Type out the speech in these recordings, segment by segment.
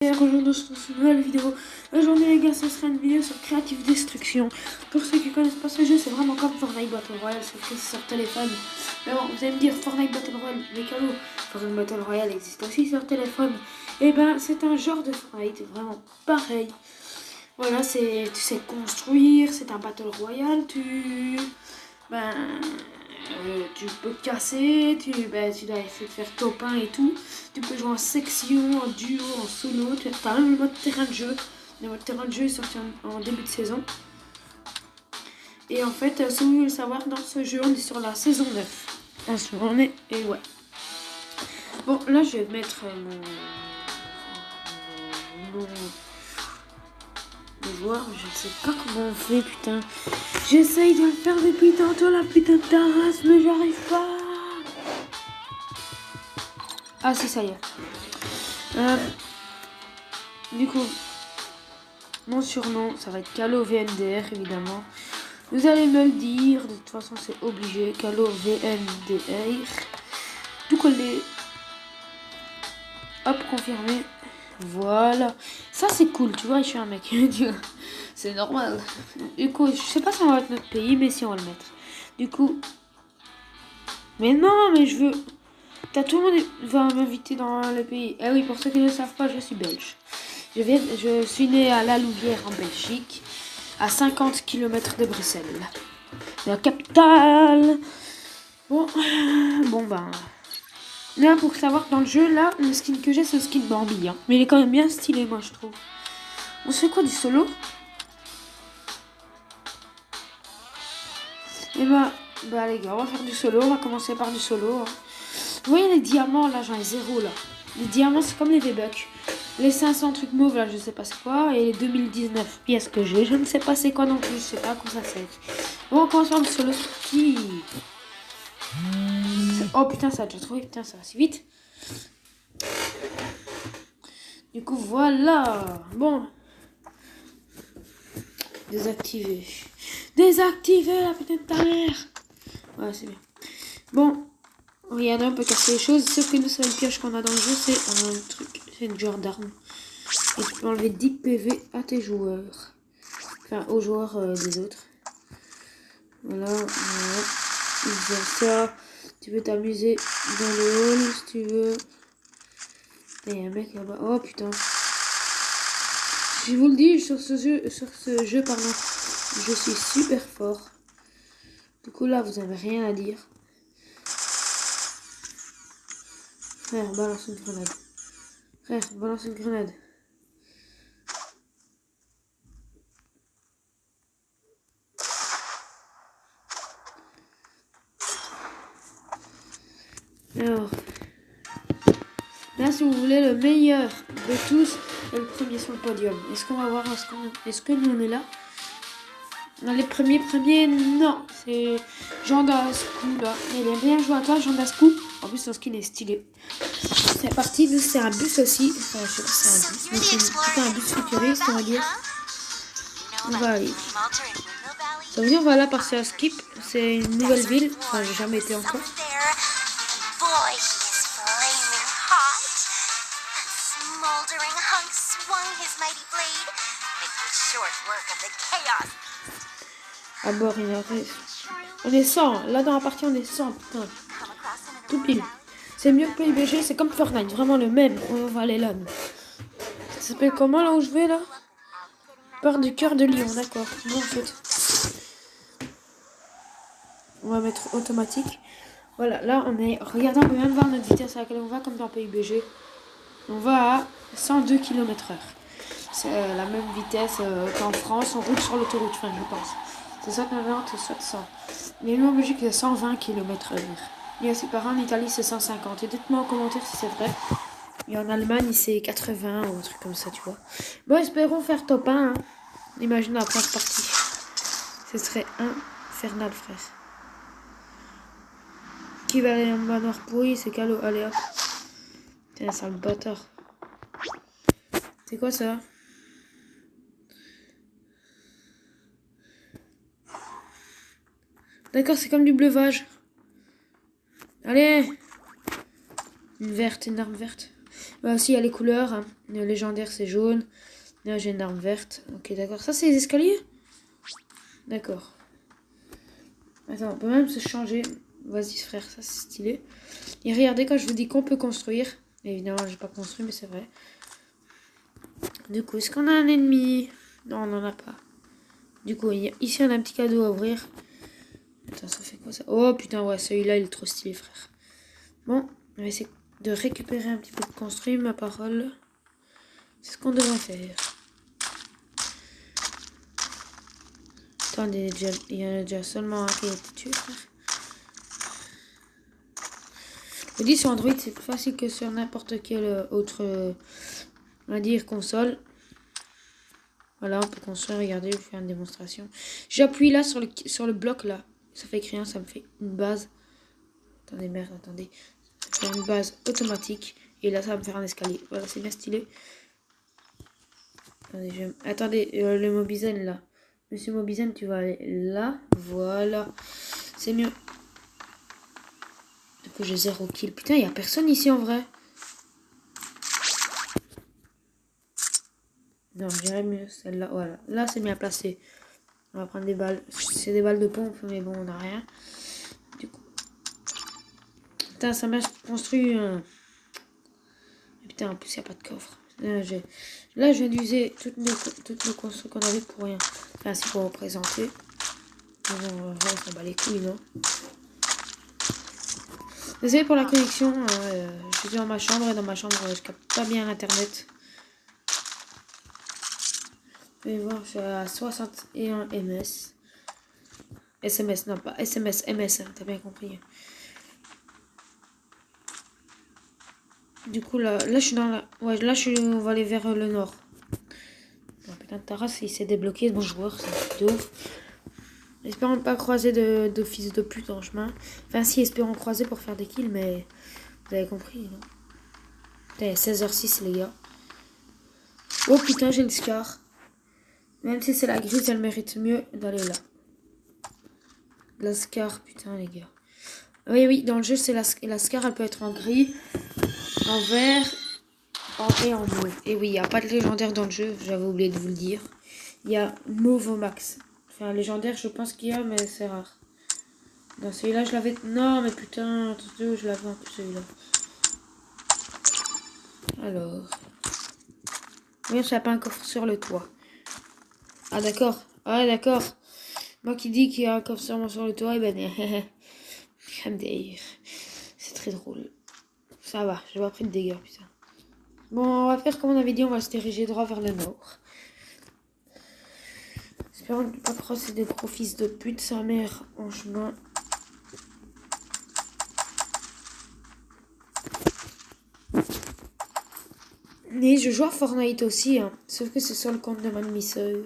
Aujourd'hui dans cette nouvelle vidéo. Aujourd'hui les gars, ce sera une vidéo sur Creative Destruction. Pour ceux qui connaissent pas ce jeu, c'est vraiment comme Fortnite Battle Royale, sauf que c'est sur téléphone. Mais bon, vous allez me dire Fortnite Battle Royale, mais calme, Fortnite Battle Royale existe aussi sur téléphone. Et ben c'est un genre de Fortnite, vraiment pareil. Voilà, tu sais construire, c'est un Battle Royale, tu peux casser, tu dois essayer de faire top 1 et tout. Tu peux jouer en section, en duo, en solo. Tu as même le mode terrain de jeu. Le mode terrain de jeu est sorti en début de saison. Et en fait, si vous voulez le savoir, dans ce jeu, on est sur la saison 9. En ce moment, et ouais. Bon, là, je vais mettre mon joueur. Je ne sais pas comment on fait, putain. J'essaye de le faire depuis tantôt, la putain de terrasse, mais j'arrive pas. Ah si, ça y est. Du coup, mon surnom, ça va être Calo VNDR, évidemment. Vous allez me le dire, de toute façon c'est obligé. Calo VNDR. Tout collé. Hop, confirmé. Voilà. Ça c'est cool, tu vois, je suis un mec. C'est normal. Du coup, je sais pas si on va mettre notre pays, mais si on va le mettre. Du coup. Mais non, mais je veux. Tout le monde va m'inviter dans le pays. Eh oui, pour ceux qui ne le savent pas, je suis belge. Je suis né à La Louvière en Belgique, à 50 km de Bruxelles, la capitale. Bon ben. Là, pour savoir, dans le jeu, là, le skin que j'ai, c'est le skin Bambi. Hein. Mais il est quand même bien stylé, moi, je trouve. On se fait quoi, du solo? Et bah les gars, on va faire du solo. On va commencer par du solo. Hein. Vous voyez les diamants, là, j'en ai 0, là. Les diamants, c'est comme les V-Bucks. Les 500 trucs mauves, là, je sais pas c'est quoi. Et les 2019 pièces que j'ai, je ne sais pas c'est quoi non plus. Je sais pas comment ça fait. Bon, on commence par le solo sorti. Oh putain, ça a déjà trouvé. Putain, ça va si vite. Du coup, voilà. Bon. Désactiver. Désactiver la putain de ta mère. Ouais, c'est bien. Bon. Regardez, on peut casser les choses. Sauf que nous, c'est une pioche qu'on a dans le jeu. C'est un truc. C'est une genre d'arme. Et tu peux enlever 10 PV à tes joueurs. Enfin, aux joueurs des autres. Voilà. Ça. Tu peux t'amuser dans le hall si tu veux. Il y a un mec là-bas. Oh putain. Je vous le dis, sur ce jeu, pardon, je suis super fort. Du coup là, vous n'avez rien à dire. Frère, balance une grenade. Frère, balance une grenade. Alors, là, si vous voulez le meilleur de tous, le premier sur le podium. Est-ce qu'on va voir, est-ce que nous on est là? Dans les premiers, non, c'est Jean Dascou là. Il aime bien jouer à toi, Jean Dascou. En plus, son skin est stylé. C'est parti, nous c'est un bus aussi. Enfin, je sais pas si c'est un bus, mais c'est un bus futuriste, on va dire. On va aller. Ça veut dire, on va là passer à Skip. C'est une nouvelle ville. Enfin, j'ai jamais été encore. À bord, il y a... On est 100. Là, dans la partie, on est 100. Putain. Tout pile. C'est mieux que PUBG. C'est comme Fortnite. Vraiment le même. On va aller là. Ça s'appelle comment, là où je vais, là? Peur du cœur de lion. D'accord. Bon, en fait. On va mettre automatique. Voilà. Là, on est... Regardez, on peut même voir notre vitesse à laquelle on va, comme dans PUBG. On va à 102 km/h. C'est la même vitesse qu'en France. On roule sur l'autoroute, enfin, je pense. C'est 190 et 100. Mais nous en Belgique, c'est 120 km/h. Et c'est pareil, en Italie, c'est 150. Et dites-moi en commentaire si c'est vrai. Et en Allemagne, c'est 80 ou un truc comme ça, tu vois. Bon, espérons faire top 1. Hein. Imagine la première partie. Ce serait infernal, frère. Qui va aller en manoir pourri? C'est Calo. Allez hop. Tiens, c'est un bâtard. C'est quoi ça? D'accord, c'est comme du bleuvage. Allez. Une verte, une arme verte. Bah, si, il y a les couleurs. Hein. Le légendaire, c'est jaune. Là, j'ai une arme verte. Ok, d'accord. Ça, c'est les escaliers? D'accord. Attends, on peut même se changer. Vas-y, frère, ça, c'est stylé. Et regardez, quand je vous dis qu'on peut construire. Évidemment, j'ai pas construit, mais c'est vrai. Du coup, est-ce qu'on a un ennemi? Non, on n'en a pas. Du coup, ici, on a un petit cadeau à ouvrir. Attends, ça fait quoi ça? Oh putain, ouais, celui-là, il est trop stylé, frère. Bon, on va essayer de récupérer un petit peu de construire, ma parole. C'est ce qu'on devrait faire. Attendez, il y en a déjà seulement un qui a été tué, frère. Je dis sur Android, c'est plus facile que sur n'importe quelle autre, on va dire, console. Voilà, on peut construire, regardez, je vais faire une démonstration. J'appuie là sur le bloc là. Ça fait rien, ça me fait une base. Attendez, merde, attendez. Ça fait une base automatique. Et là, ça va me faire un escalier. Voilà, c'est bien stylé. Attendez, le Mobizen là. Monsieur Mobizen, tu vas aller là. Voilà. C'est mieux. Du coup, j'ai 0 kill. Putain, il n'y a personne ici en vrai. Non, je dirais mieux celle-là. Voilà. Là, c'est bien placé. On va prendre des balles. C'est des balles de pompe, mais bon, on n'a rien. Du coup. Putain, ça m'a construit un. Putain, en plus, il n'y a pas de coffre. Là, je viens d'user toutes nos constructions qu'on avait pour rien. Enfin, c'est pour représenter. Mais bon, on s'en bat les couilles, non? Désolé pour la connexion. Je suis dans ma chambre et dans ma chambre, je capte pas bien l'internet. Vous pouvez voir, je suis à 61 ms. SMS, non pas SMS, MS, t'as bien compris. Du coup, là, je suis dans la. Ouais, là, on va aller vers le nord. Oh, putain, Taras, il s'est débloqué, ce bon joueur, c'est de ouf. Espérons ne pas croiser de fils de pute en chemin. Enfin, si, espérons croiser pour faire des kills, mais vous avez compris, non? Putain, 16h06, les gars. Oh putain, j'ai le scar. Même si c'est la grise, elle mérite mieux d'aller là. La scar, putain, les gars. Oui, oui, dans le jeu, c'est la scar, elle peut être en gris, en vert, et en mauve. Et oui, il n'y a pas de légendaire dans le jeu, j'avais oublié de vous le dire. Il y a mauve au max. Enfin, légendaire, je pense qu'il y a, mais c'est rare. Dans celui-là, je l'avais. Non, mais putain, je l'avais en plus celui-là. Alors. Oui, je n'ai pas un coffre sur le toit. Ah, d'accord. Ah, d'accord. Moi qui dis qu'il y a un coffre sur le toit, et ben. C'est très drôle. Ça va, j'ai pas pris de dégâts, putain. Bon, on va faire comme on avait dit, on va se diriger droit vers le nord. Espérons ne pas croiser des gros fils de pute, sa mère en chemin. Mais je joue à Fortnite aussi, hein. Sauf que c'est sur le compte de ma demi-sœur.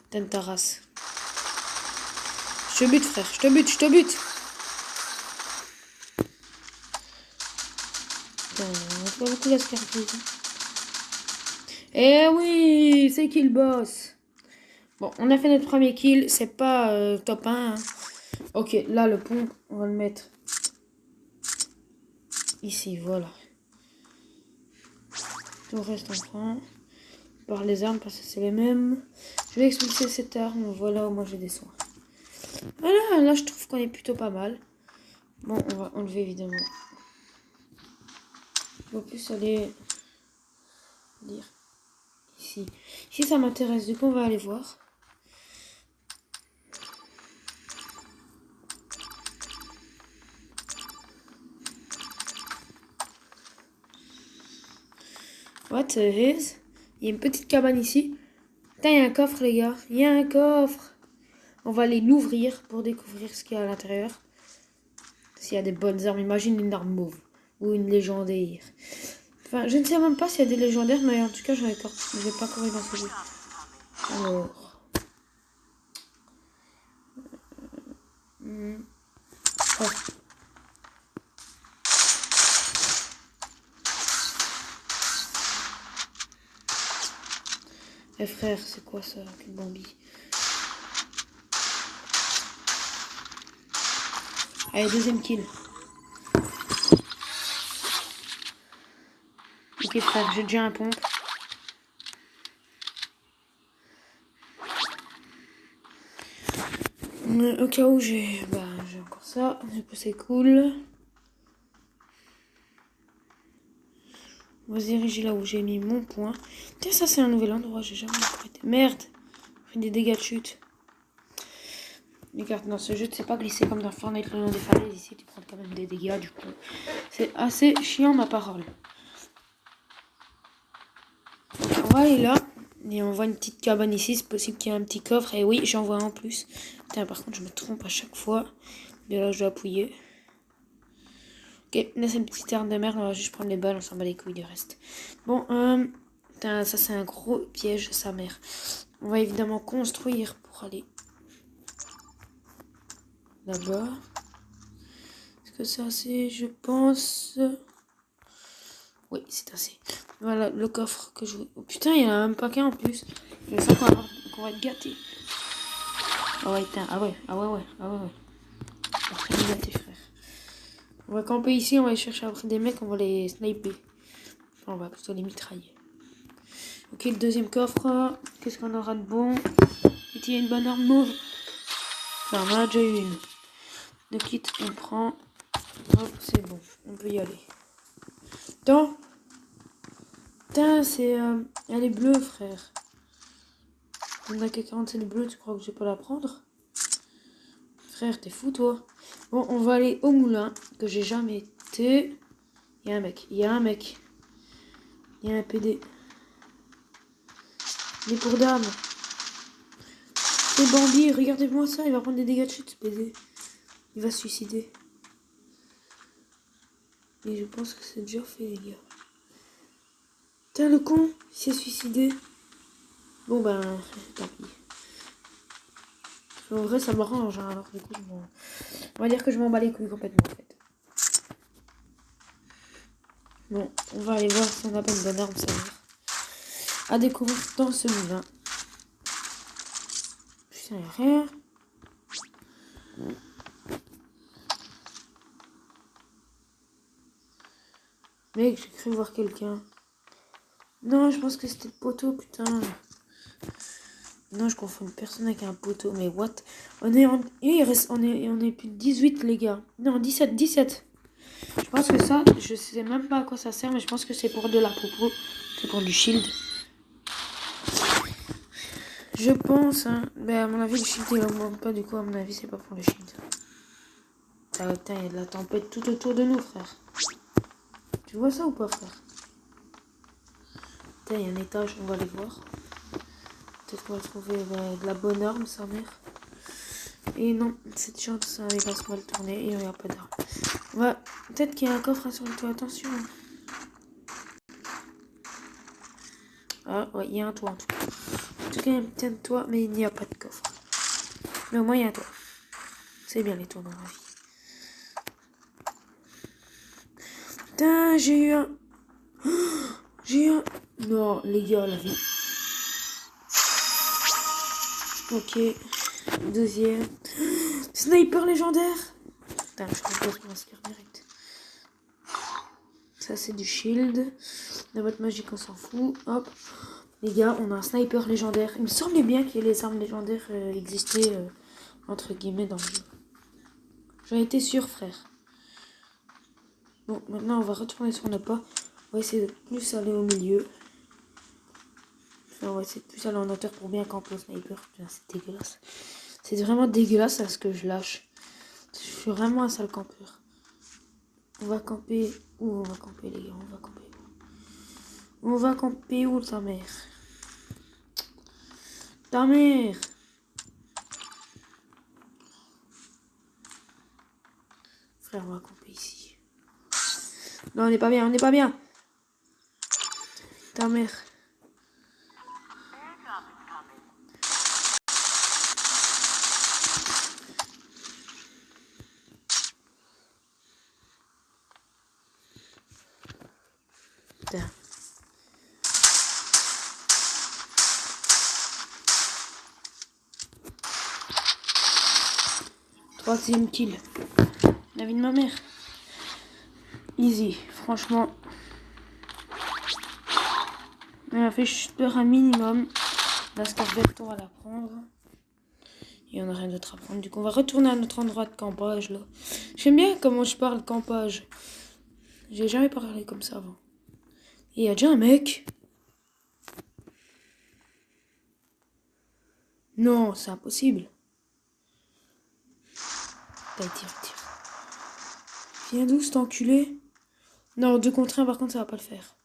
Putain de ta race. Je te bute, frère, je te bute, je te bute. Putain, on a pas beaucoup la scarprise. Eh oui, c'est qui le boss? Bon, on a fait notre premier kill, c'est pas top 1. Hein. Ok, là le pont, on va le mettre ici, voilà. Tout reste en prend. Par les armes parce que c'est les mêmes. Je vais expulser cette arme, voilà, au moins j'ai des soins. Voilà, là je trouve qu'on est plutôt pas mal. Bon, on va enlever évidemment. On va plus aller dire ici. Si ça m'intéresse, du coup on va aller voir. What is? Il y a une petite cabane ici. Putain, il y a un coffre, les gars. Il y a un coffre. On va aller l'ouvrir pour découvrir ce qu'il y a à l'intérieur. S'il y a des bonnes armes. Imagine une arme mauve. Ou une légendaire. Enfin, je ne sais même pas s'il y a des légendaires, mais en tout cas, je vais pas courir dans ce jeu. Alors. Oh. Eh frère, c'est quoi ça? Quel Bambi. Allez, deuxième kill. Ok frère, j'ai déjà un pompe. Au cas où j'ai encore ça. Du coup c'est cool. On va se diriger là où j'ai mis mon point. Tiens, ça c'est un nouvel endroit, j'ai jamais prêté. Merde, j'ai pris des dégâts de chute. Les cartes dans ce jeu, tu sais pas glisser comme dans Fortnite le long des falaises. Ici, tu prends quand même des dégâts, du coup. C'est assez chiant, ma parole. Donc, on va aller là. Et on voit une petite cabane ici. C'est possible qu'il y ait un petit coffre. Et oui, j'en vois en plus. Putain, par contre, je me trompe à chaque fois. De là, je dois appuyer. Ok, là, c'est une petite arme de merde. On va juste prendre les balles. On s'en bat les couilles du reste. Bon, putain, ça, c'est un gros piège, sa mère. On va évidemment construire pour aller là-bas. Est-ce que c'est assez? Je pense. Oui, c'est assez. Voilà le coffre que je... Oh, putain, il y en a même pas qu'un en plus. Je sens qu'on va être gâté. Ah ouais, putain. Ah ouais, ah ouais, ouais. Ah ouais, ouais. On va être gâté, frère. On va camper ici, on va aller chercher après des mecs, on va les sniper. Enfin, on va plutôt les mitrailler. Ok, le deuxième coffre. Qu'est-ce qu'on aura de bon? Il y a une bonne arme mauve. Enfin, on en a déjà eu une. Le kit, on prend. Hop, c'est bon. On peut y aller. Attends. Putain, c'est... elle est bleue, frère. On a que 47 bleus, tu crois que je vais pas la prendre? Frère, t'es fou, toi. Bon, on va aller au moulin, que j'ai jamais été. Il y a un mec, il y a un mec. Il y a un PD. Il est pour dame. C'est Bambi, regardez-moi ça, il va prendre des dégâts de chute, ce PD. Il va se suicider. Et je pense que c'est déjà fait, les gars. Putain, le con, il s'est suicidé. Bon, ben, tant pis. En vrai, ça m'arrange, hein, alors du coup, on va dire que je m'en bats les couilles complètement, en fait. Bon, on va aller voir si on n'a pas une bonne arme, ça va. À découvrir dans ce moulin. Putain, y'a rien. Mec, j'ai cru voir quelqu'un. Non, je pense que c'était le poteau, putain. Non, je confonds une personne avec un poteau, mais what? On est plus de 18, les gars. Non, 17. Je pense que ça, je sais même pas à quoi ça sert, mais je pense que c'est pour de la popo. C'est pour du shield. Je pense, hein. Mais à mon avis, le shield, il augmente pas, du coup, à mon avis, c'est pas pour le shield. Ah, putain, il y a de la tempête tout autour de nous, frère. Tu vois ça ou pas, frère? Putain, il y a un étage, on va aller voir. Peut-être qu'on va trouver de la bonne arme, sa mère. Et non, cette chance, il va se mal tourner et il n'y a pas d'arme. Ouais, peut-être qu'il y a un coffre sur le toit, attention. Ah, ouais, il y a un toit en tout cas. En tout cas, il y a un putain de toit, mais il n'y a pas de coffre. Mais au moins, il y a un toit. C'est bien les toits dans la vie. Putain, j'ai eu un... J'ai eu un... Non, les gars, la vie. Ok. Deuxième. Sniper légendaire. Putain, je compose mon skill direct. Ça, c'est du shield. La boîte magique, on s'en fout. Hop. Les gars, on a un sniper légendaire. Il me semblait bien que les armes légendaires existaient, entre guillemets, dans le jeu. J'en étais sûr, frère. Bon, maintenant, on va retourner sur notre pas. On va essayer de plus aller au milieu. Enfin, on va essayer de plus aller en hauteur pour bien camper au sniper. Putain, c'est dégueulasse. C'est vraiment dégueulasse à ce que je lâche. Je suis vraiment un sale campeur. On va camper. Où on va camper, les gars? On va camper où? On va camper où, ta mère? Ta mère! Frère, on va camper ici. Non, on n'est pas bien, on n'est pas bien. Ta mère. Putain. Troisième kill. La vie de ma mère. Easy, franchement. On a fait peur un minimum. La scarvette, on va la prendre. Et on n'a rien d'autre à prendre. Du coup, on va retourner à notre endroit de campage, là. J'aime bien comment je parle campage. J'ai jamais parlé comme ça avant. Et il y a déjà un mec. Non, c'est impossible. Allez, tire. Viens d'où, cet enculé? Non, 2 contre 1, par contre, ça va pas le faire.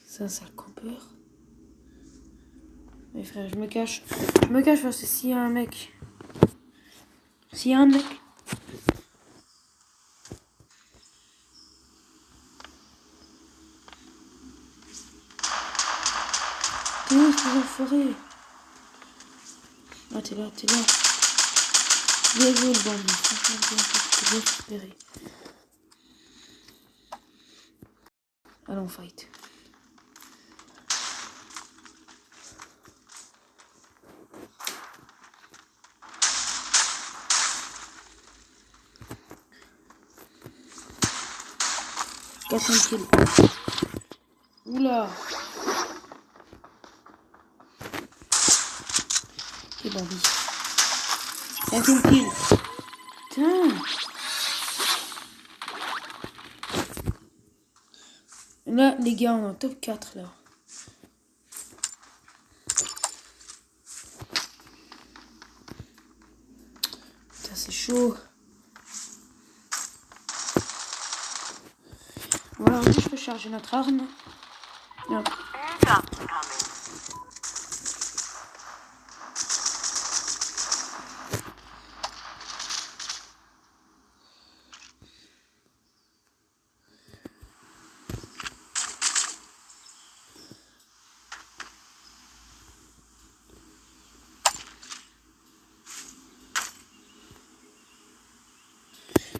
C'est un sale campeur. Mais frère, je me cache. Parce que s'il y a un mec. T'es où, ces enfoirés? Ah, t'es là. Bien joué, le bandit. Franchement, bien espéré. Allons, fight. Kill. Oula. Quel bandit. 5 kill. Putain. Là, les gars, on est en top 4, là. Putain, c'est chaud. Voilà, en plus, je peux charger notre arme. Hop.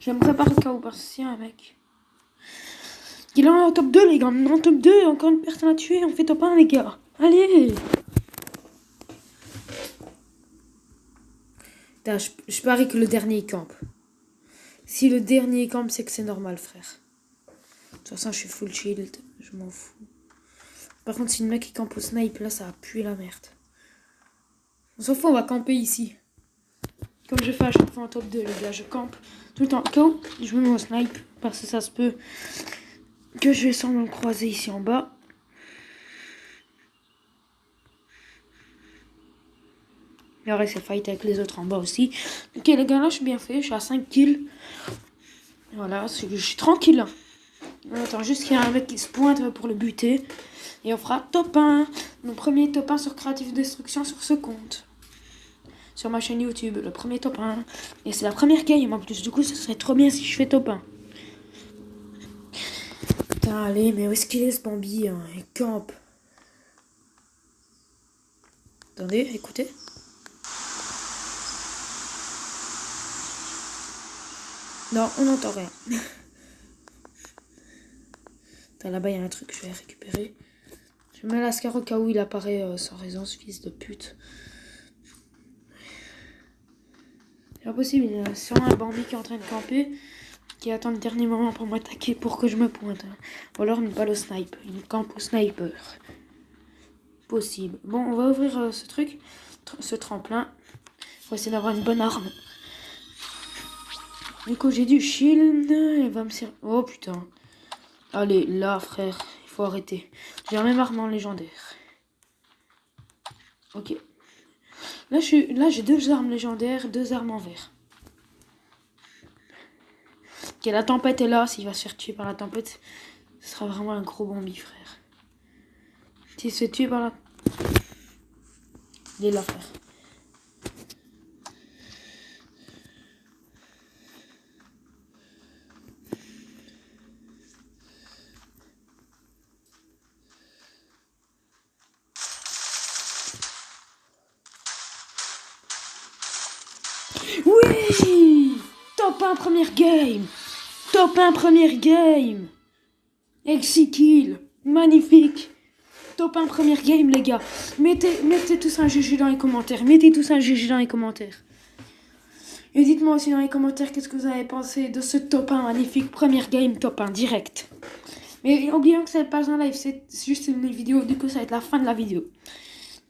Je vais me préparer au cas où, parce que s'il y a un mec. Il est en top 2, les gars. On est en top 2, encore une personne à tuer. On fait top 1, les gars. Allez. Putain, je parie que le dernier campe. Si le dernier campe, c'est que c'est normal, frère. De toute façon, je suis full shield. Je m'en fous. Par contre, si le mec qui campe au snipe, là, ça va puer la merde. On s'en fout, on va camper ici. Comme je fais à chaque fois en top 2, les gars. Je campe tout le temps. Quand je me mets au snipe, parce que ça se peut que je vais sans me croiser ici en bas. Et après, c'est fight avec les autres en bas aussi. Ok, les gars, là, je suis bien fait. Je suis à 5 kills. Voilà, je suis tranquille. On attend juste qu'il y ait un mec qui se pointe pour le buter. Et on fera top 1. Mon premier top 1 sur Creative Destruction sur ce compte. Sur ma chaîne YouTube, le premier top 1. Et c'est la première game en plus. Du coup, ce serait trop bien si je fais top 1. Putain, allez, mais où est-ce qu'il est ce Bambi, hein? Il campe. Attendez, écoutez. Non, on n'entend rien. Là-bas, il y a un truc que je vais récupérer. Je mets l'ascar au cas où il apparaît sans raison, ce fils de pute. C'est impossible, il y a sûrement un Bambi qui est en train de camper, qui attend le dernier moment pour m'attaquer pour que je me pointe. Ou alors une balle au snipe, il campe au sniper. Possible. Bon, on va ouvrir ce truc, ce tremplin. On va essayer d'avoir une bonne arme. Du coup, j'ai du shield, il va me servir. Oh putain. Allez, là, frère, il faut arrêter. J'ai la même arme en légendaire. Ok. Là, j'ai 2 armes légendaires, 2 armes en vert. Ok, la tempête est là. S'il va se faire tuer par la tempête, ce sera vraiment un gros Bambi, frère. S'il se fait tuer par la... Il est là, frère. Oui! Top 1 première game! Top 1 première game! Avec 6 kills! Magnifique! top 1 première game, les gars. Mettez tous un GG dans les commentaires. Mettez tous un GG dans les commentaires. Et dites-moi aussi dans les commentaires qu'est-ce que vous avez pensé de ce top 1 magnifique. Première game, top 1 direct. Mais oublions que c'est pas un live, c'est juste une vidéo. Du coup, ça va être la fin de la vidéo.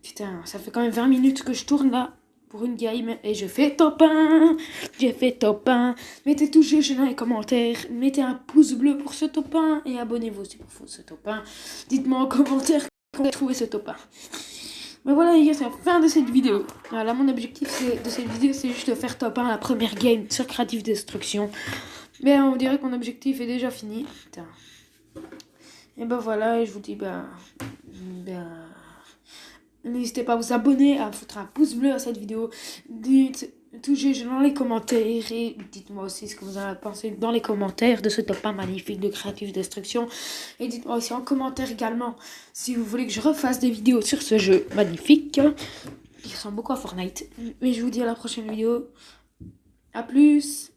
Putain, ça fait quand même 20 minutes que je tourne là pour une game et je fais top 1. J'ai fait top 1. Mettez tout GG dans les commentaires. Mettez un pouce bleu pour ce top 1 et abonnez-vous si vous ce top 1. Dites-moi en commentaire comment vous avez trouvé ce top 1. Mais voilà les gars, c'est la fin de cette vidéo. Voilà, mon objectif de cette vidéo, c'est juste de faire top 1 la première game sur Creative Destruction. Mais on dirait que mon objectif est déjà fini. Putain. Et ben voilà, et je vous dis n'hésitez pas à vous abonner, à foutre un pouce bleu à cette vidéo. Dites tout GG dans les commentaires et dites-moi aussi ce que vous en avez pensé dans les commentaires de ce top 1 magnifique de Creative Destruction. Et dites-moi aussi en commentaire également si vous voulez que je refasse des vidéos sur ce jeu magnifique qui ressemble beaucoup à Fortnite. Mais je vous dis à la prochaine vidéo. A plus.